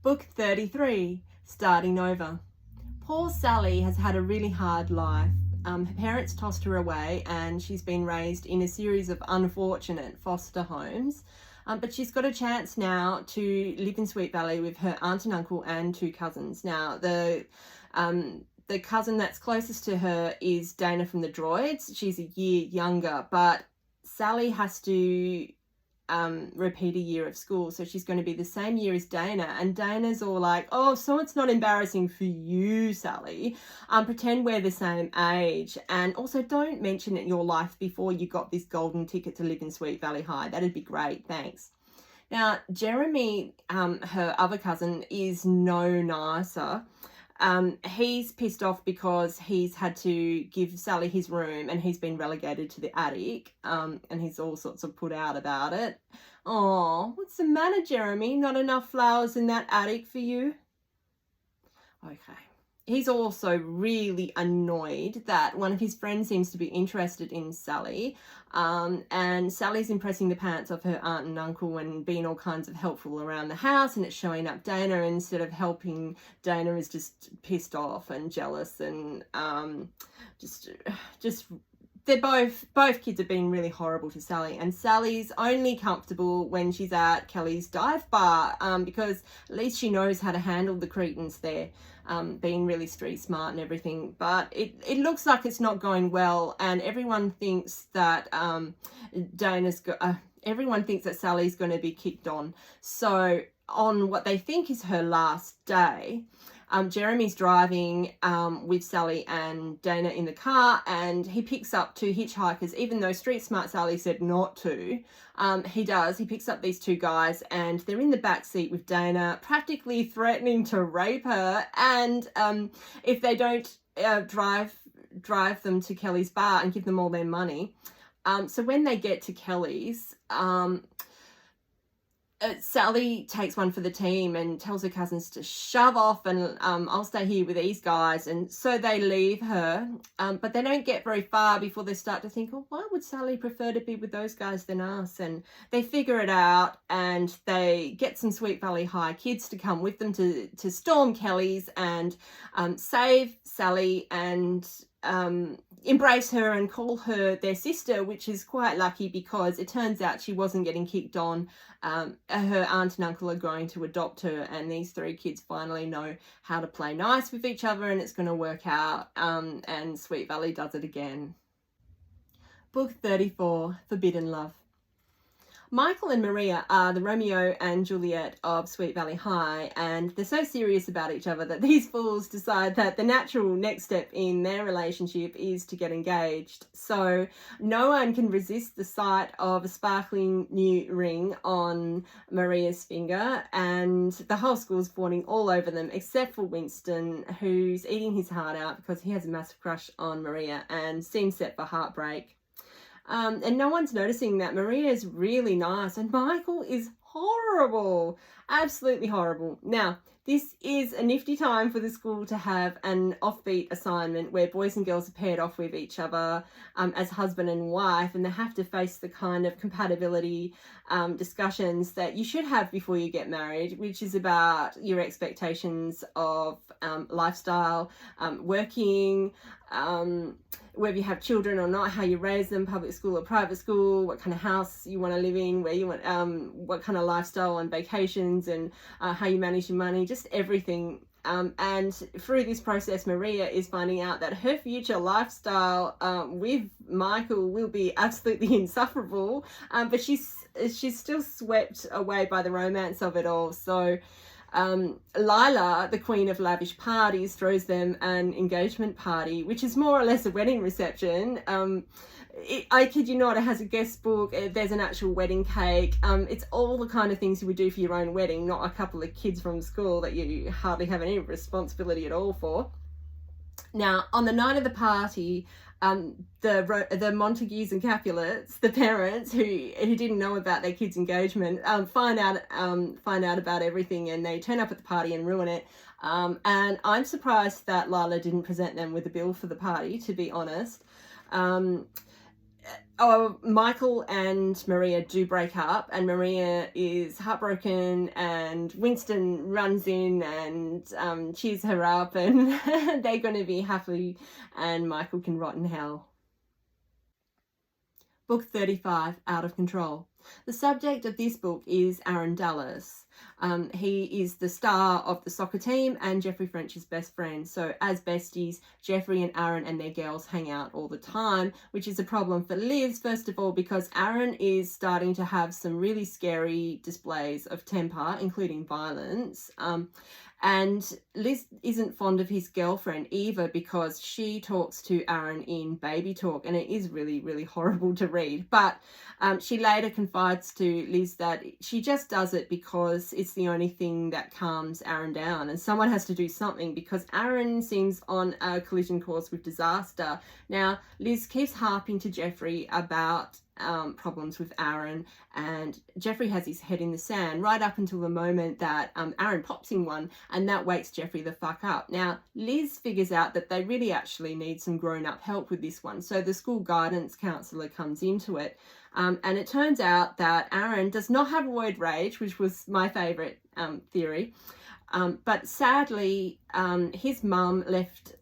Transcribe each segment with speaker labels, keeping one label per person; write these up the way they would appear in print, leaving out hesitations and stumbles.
Speaker 1: Book 33, Starting Over. Poor Sally has had a really hard life. Her parents tossed her away and she's been raised in a series of unfortunate foster homes. But she's got a chance now to live in Sweet Valley with her aunt and uncle and two cousins. Now, the cousin that's closest to her is Dana from the Droids. She's a year younger, but Sally has to repeat a year of school, so she's going to be the same year as Dana, and Dana's all like, oh, so it's not embarrassing for you, Sally. Pretend we're the same age, and also don't mention it in your life before you got this golden ticket to live in Sweet Valley High. That'd be great, thanks. Now, Jeremy, her other cousin, is no nicer. He's pissed off because he's had to give Sally his room and he's been relegated to the attic, and he's all sorts of put out about it. Oh, what's the matter, Jeremy? Not enough flowers in that attic for you? Okay. He's also really annoyed that one of his friends seems to be interested in Sally, and Sally's impressing the pants off her aunt and uncle and being all kinds of helpful around the house, and it's showing up Dana instead of helping. Dana is just pissed off and jealous, and just they're both kids are being really horrible to Sally, and Sally's only comfortable when she's at Kelly's dive bar, because at least she knows how to handle the cretins there, being really street smart and everything. But it looks like it's not going well, and everyone thinks that everyone thinks that Sally's going to be kicked on. So on what they think is her last day, Jeremy's driving with Sally and Dana in the car, and he picks up two hitchhikers, even though street smart Sally said not to. He does. He picks up these two guys, and they're in the back seat with Dana, practically threatening to rape her. And if they don't drive them to Kelly's bar and give them all their money. So when they get to Kelly's, Sally takes one for the team and tells her cousins to shove off, and I'll stay here with these guys. And so they leave her, but they don't get very far before they start to think, oh, why would Sally prefer to be with those guys than us? And they figure it out, and they get some Sweet Valley High kids to come with them to storm Kelly's and save Sally and embrace her and call her their sister, which is quite lucky because it turns out she wasn't getting kicked on. Her aunt and uncle are going to adopt her, and these three kids finally know how to play nice with each other, and it's going to work out, and Sweet Valley does it again. Book 34, Forbidden Love. Michael and Maria are the Romeo and Juliet of Sweet Valley High, and they're so serious about each other that these fools decide that the natural next step in their relationship is to get engaged. So no one can resist the sight of a sparkling new ring on Maria's finger, and the whole school's fawning all over them except for Winston, who's eating his heart out because he has a massive crush on Maria and seems set for heartbreak. And no one's noticing that Maria is really nice and Michael is horrible, absolutely horrible. Now, this is a nifty time for the school to have an offbeat assignment where boys and girls are paired off with each other as husband and wife, and they have to face the kind of compatibility discussions that you should have before you get married, which is about your expectations of lifestyle, working, whether you have children or not, how you raise them, public school or private school, what kind of house you want to live in, where you want, what kind of lifestyle and vacations, and how you manage your money, just everything. And through this process, Maria is finding out that her future lifestyle with Michael will be absolutely insufferable, but she's still swept away by the romance of it all. So Lila, the queen of lavish parties, throws them an engagement party, which is more or less a wedding reception. I kid you not, it has a guest book, there's an actual wedding cake. It's all the kind of things you would do for your own wedding, not a couple of kids from school that you hardly have any responsibility at all for. Now, on the night of the party, the Montagues and Capulets, the parents who didn't know about their kids' engagement, find out about everything, and they turn up at the party and ruin it. And I'm surprised that Lila didn't present them with a bill for the party, to be honest. Michael and Maria do break up, and Maria is heartbroken, and Winston runs in and cheers her up, and they're going to be happy, and Michael can rot in hell. Book 35, Out of Control. The subject of this book is Aaron Dallas. He is the star of the soccer team and Jeffrey French's best friend. So as besties, Jeffrey and Aaron and their girls hang out all the time, which is a problem for Liz, first of all, because Aaron is starting to have some really scary displays of temper, including violence. And Liz isn't fond of his girlfriend either, because she talks to Aaron in baby talk, and it is really, really horrible to read. But she later confides to Liz that she just does it because it's the only thing that calms Aaron down, and someone has to do something because Aaron seems on a collision course with disaster. Now, Liz keeps harping to Jeffrey about problems with Aaron, and Jeffrey has his head in the sand right up until the moment that Aaron pops him one, and that wakes Jeffrey the fuck up. Now, Liz figures out that they really actually need some grown-up help with this one, so the school guidance counsellor comes into it, and it turns out that Aaron does not have roid rage, which was my favourite theory, but sadly his mum left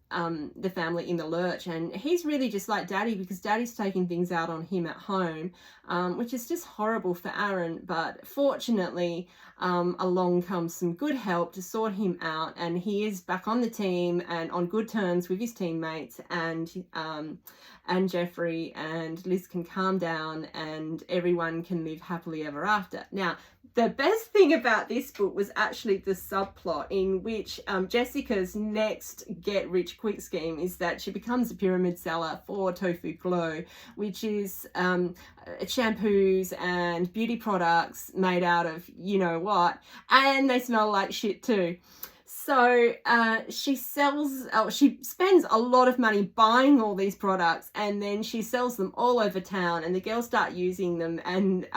Speaker 1: the family in the lurch, and he's really just like Daddy, because Daddy's taking things out on him at home, which is just horrible for Aaron. But fortunately, along comes some good help to sort him out, and he is back on the team and on good terms with his teammates, and Jeffrey and Liz can calm down, and everyone can live happily ever after. Now, the best thing about this book was actually the subplot in which Jessica's next get-rich-quick scheme is that she becomes a pyramid seller for Tofu Glow, which is shampoos and beauty products made out of you-know-what, and they smell like shit too. So she spends a lot of money buying all these products, and then she sells them all over town, and the girls start using them, and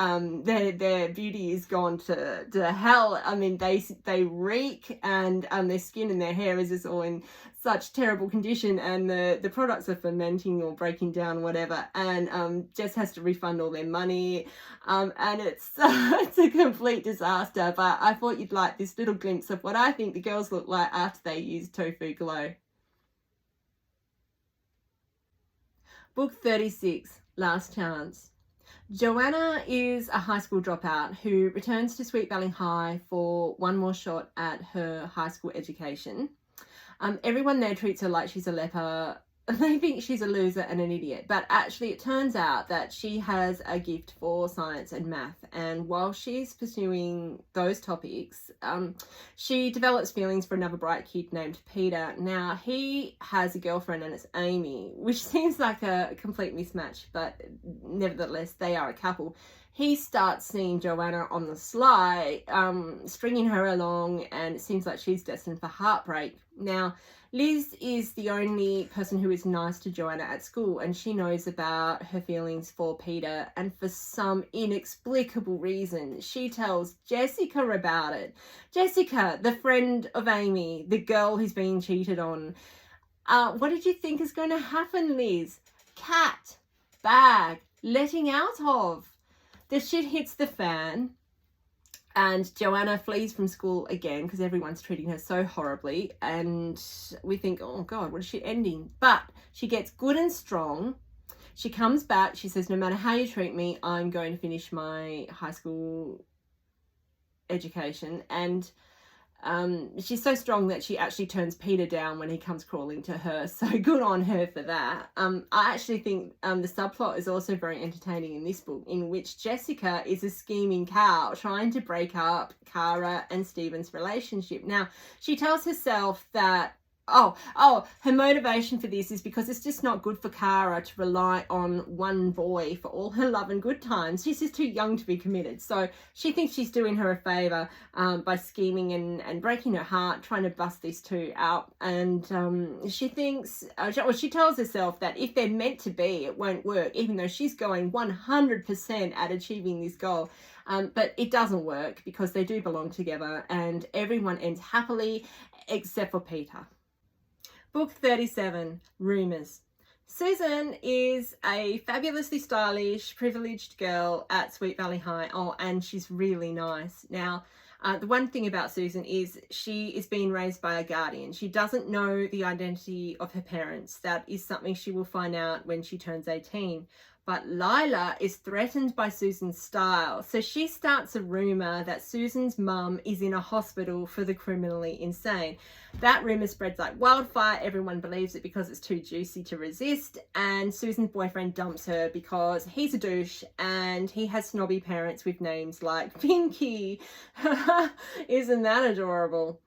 Speaker 1: their beauty is gone to hell. I mean, they reek, and their skin and their hair is just all in such terrible condition, and the products are fermenting or breaking down, whatever, and Jess has to refund all their money, and it's a complete disaster. But I thought you'd like this little glimpse of what I think the girls look like after they use Tofu Glow. Book 36, Last Chance. Joanna is a high school dropout who returns to Sweet Valley High for one more shot at her high school education. Everyone there treats her like she's a leper. They think she's a loser and an idiot, but actually it turns out that she has a gift for science and math, and while she's pursuing those topics, she develops feelings for another bright kid named Peter. Now, he has a girlfriend, and it's Amy, which seems like a complete mismatch, but nevertheless they are a couple. He starts seeing Joanna on the sly, stringing her along, and it seems like she's destined for heartbreak. Now, Liz is the only person who is nice to Joanna at school, and she knows about her feelings for Peter, and for some inexplicable reason, she tells Jessica about it. Jessica, the friend of Amy, the girl who's being cheated on. What did you think is going to happen, Liz? Cat, bag, letting out of. The shit hits the fan, and Joanna flees from school again because everyone's treating her so horribly, and we think, oh God, what a shit ending. But she gets good and strong. She comes back. She says, no matter how you treat me, I'm going to finish my high school education. And she's so strong that she actually turns Peter down when he comes crawling to her, so good on her for that. I actually think the subplot is also very entertaining in this book, in which Jessica is a scheming cow trying to break up Kara and Stephen's relationship. Now, she tells herself that her motivation for this is because it's just not good for Kara to rely on one boy for all her love and good times. She's just too young to be committed. So she thinks she's doing her a favour by scheming and breaking her heart, trying to bust these two out. And she thinks, she tells herself that if they're meant to be, it won't work, even though she's going 100% at achieving this goal. But it doesn't work because they do belong together, and everyone ends happily except for Peter. Book 37, Rumours. Susan is a fabulously stylish, privileged girl at Sweet Valley High. Oh, and she's really nice. Now, the one thing about Susan is she is being raised by a guardian. She doesn't know the identity of her parents. That is something she will find out when she turns 18. But Lila is threatened by Susan's style. So she starts a rumour that Susan's mum is in a hospital for the criminally insane. That rumour spreads like wildfire. Everyone believes it because it's too juicy to resist. And Susan's boyfriend dumps her because he's a douche and he has snobby parents with names like Pinky. Isn't that adorable?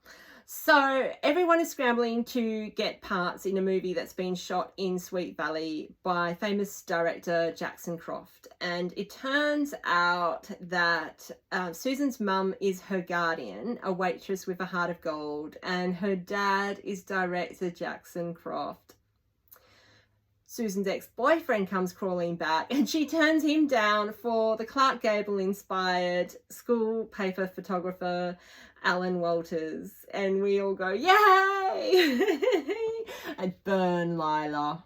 Speaker 1: So everyone is scrambling to get parts in a movie that's been shot in Sweet Valley by famous director Jackson Croft. And it turns out that Susan's mum is her guardian, a waitress with a heart of gold, and her dad is director Jackson Croft. Susan's ex-boyfriend comes crawling back and she turns him down for the Clark Gable-inspired school paper photographer Alan Walters. And we all go, yay! And burn Lila.